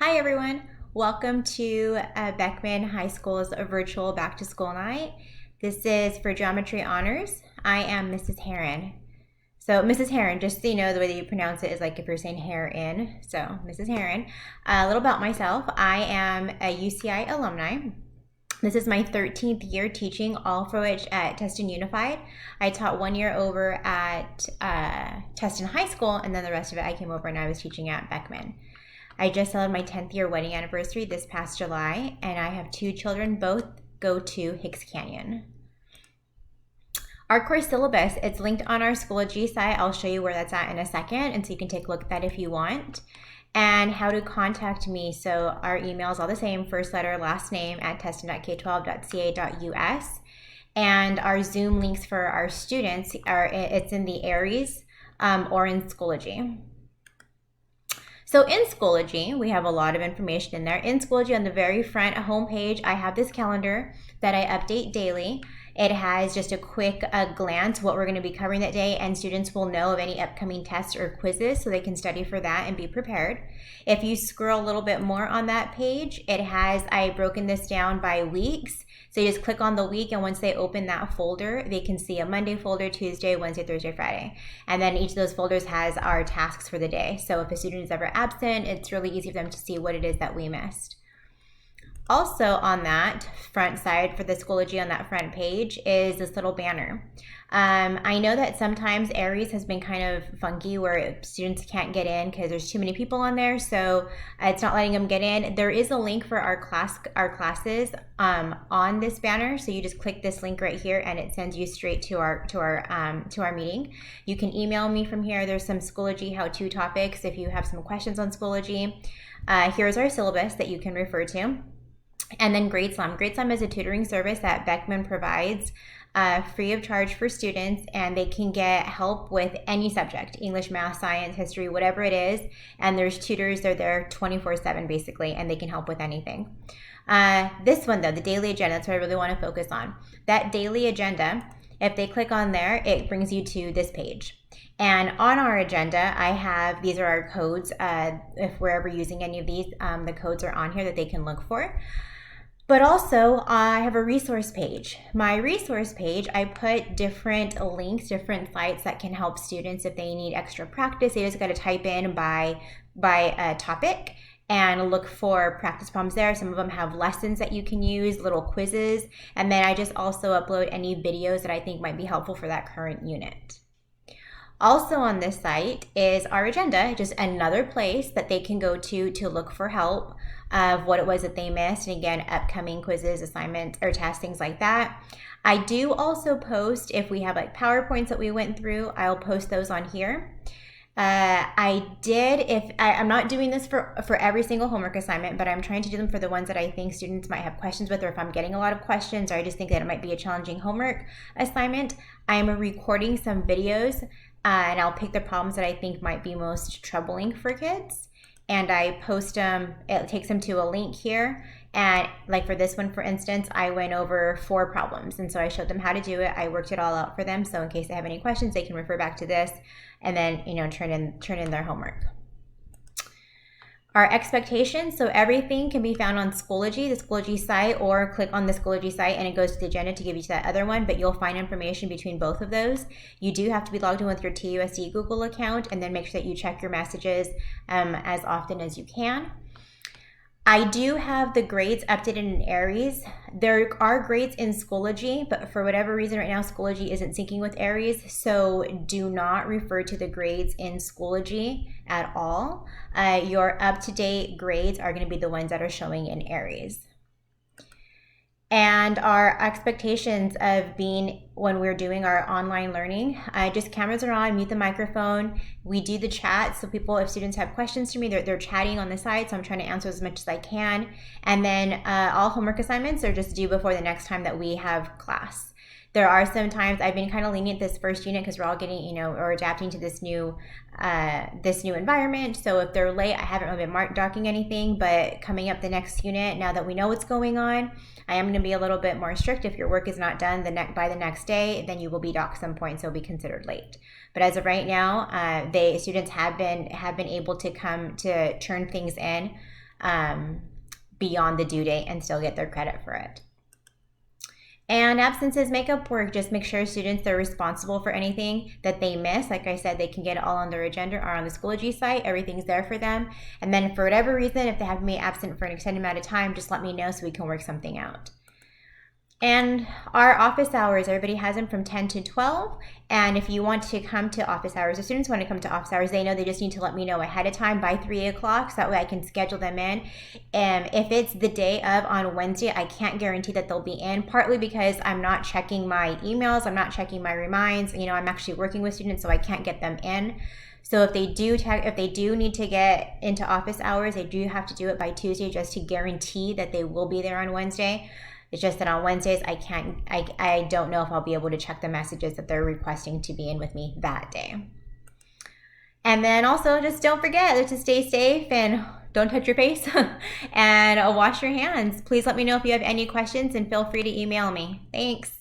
Hi everyone, welcome to Beckman High School's virtual back to school night. This is for Geometry Honors. I am Mrs. Heron. So Mrs. Heron, just so you know, the way that you pronounce it is like if you're saying Heron. So Mrs. Heron. A little about myself. I am a UCI alumni. This is my 13th year teaching, all for which at Tustin Unified. I taught 1 year over at Tustin High School, and then the rest of it I came over and I was teaching at Beckman. I just celebrated my 10th year wedding anniversary this past July, and I have 2 children, both go to Hicks Canyon. Our course syllabus, it's linked on our Schoology site. I'll show you where that's at in a second, and so you can take a look at that if you want. And how to contact me. So our email is all the same, first letter, last name at tustin.k12.ca.us. And our Zoom links for our students it's in the Aries or in Schoology. So in Schoology, we have a lot of information in there. In Schoology, on the very front homepage, I have this calendar that I update daily. It has just a quick glance what we're going to be covering that day, and students will know of any upcoming tests or quizzes so they can study for that and be prepared. If you scroll a little bit more on that page, I've broken this down by weeks. So you just click on the week, and once they open that folder, they can see a Monday folder, Tuesday, Wednesday, Thursday, Friday. And then each of those folders has our tasks for the day. So if a student is ever absent, it's really easy for them to see what it is that we missed. Also on that front side for the Schoology on that front page is this little banner. I know that sometimes Aries has been kind of funky where students can't get in because there's too many people on there, so it's not letting them get in. There is a link for our classes on this banner, so you just click this link right here and it sends you straight to our meeting. You can email me from here. There's some Schoology how-to topics if you have some questions on Schoology. Here's our syllabus that you can refer to. And then GradeSlam. GradeSlam is a tutoring service that Beckman provides free of charge for students, and they can get help with any subject, English, math, science, history, whatever it is. And there's tutors, they're there 24/7 basically, and they can help with anything. This one though, the daily agenda, that's what I really want to focus on. That daily agenda, if they click on there, it brings you to this page. And on our agenda, these are our codes. If we're ever using any of these, the codes are on here that they can look for. But also, I have a resource page. My resource page, I put different links, different sites that can help students if they need extra practice. They just got to type in by topic and look for practice problems there. Some of them have lessons that you can use, little quizzes. And then I just also upload any videos that I think might be helpful for that current unit. Also on this site is our agenda, just another place that they can go to look for help of what it was that they missed, and again, upcoming quizzes, assignments, or tests, things like that. I do also post, if we have like PowerPoints that we went through, I'll post those on here. I'm not doing this for every single homework assignment, but I'm trying to do them for the ones that I think students might have questions with, or if I'm getting a lot of questions, or I just think that it might be a challenging homework assignment. I'm recording some videos, and I'll pick the problems that I think might be most troubling for kids. And I post them, it takes them to a link here. And like for this one, for instance, I went over 4 problems. And so I showed them how to do it. I worked it all out for them. So in case they have any questions, they can refer back to this and then, turn in their homework. Our expectations, so everything can be found on Schoology, the Schoology site, or click on the Schoology site and it goes to the agenda to give you to that other one, but you'll find information between both of those. You do have to be logged in with your TUSD Google account, and then make sure that you check your messages as often as you can. I do have the grades updated in Aries. There are grades in Schoology, but for whatever reason right now, Schoology isn't syncing with Aries, so do not refer to the grades in Schoology at all. Your up-to-date grades are going to be the ones that are showing in Aries. And our expectations of being when we're doing our online learning, just cameras are on, mute the microphone. We do the chat, so if students have questions to me, they're chatting on the side, so I'm trying to answer as much as I can. And then all homework assignments are just due before the next time that we have class. There are some times I've been kind of lenient this first unit because we're all getting, or adapting to this new environment. So if they're late, I haven't really been docking anything, but coming up the next unit, now that we know what's going on, I am going to be a little bit more strict. If your work is not done by the next day, then you will be docked some point, so it'll be considered late. But as of right now, students have been able to come to turn things in beyond the due date and still get their credit for it. And absences make up work. Just make sure students are responsible for anything that they miss. Like I said, they can get it all on their agenda or on the Schoology site. Everything's there for them. And then for whatever reason, if they have to be absent for an extended amount of time, just let me know so we can work something out. And our office hours, everybody has them from 10 to 12. And if you want to come to office hours, the students want to come to office hours, they know they just need to let me know ahead of time by 3 o'clock, so that way I can schedule them in. And if it's the day of on Wednesday, I can't guarantee that they'll be in, partly because I'm not checking my emails, I'm not checking my reminds. You know, I'm actually working with students, so I can't get them in. So if they do need to get into office hours, they do have to do it by Tuesday just to guarantee that they will be there on Wednesday. It's just that on Wednesdays, I don't know if I'll be able to check the messages that they're requesting to be in with me that day. And then also just don't forget to stay safe and don't touch your face and wash your hands. Please let me know if you have any questions and feel free to email me. Thanks.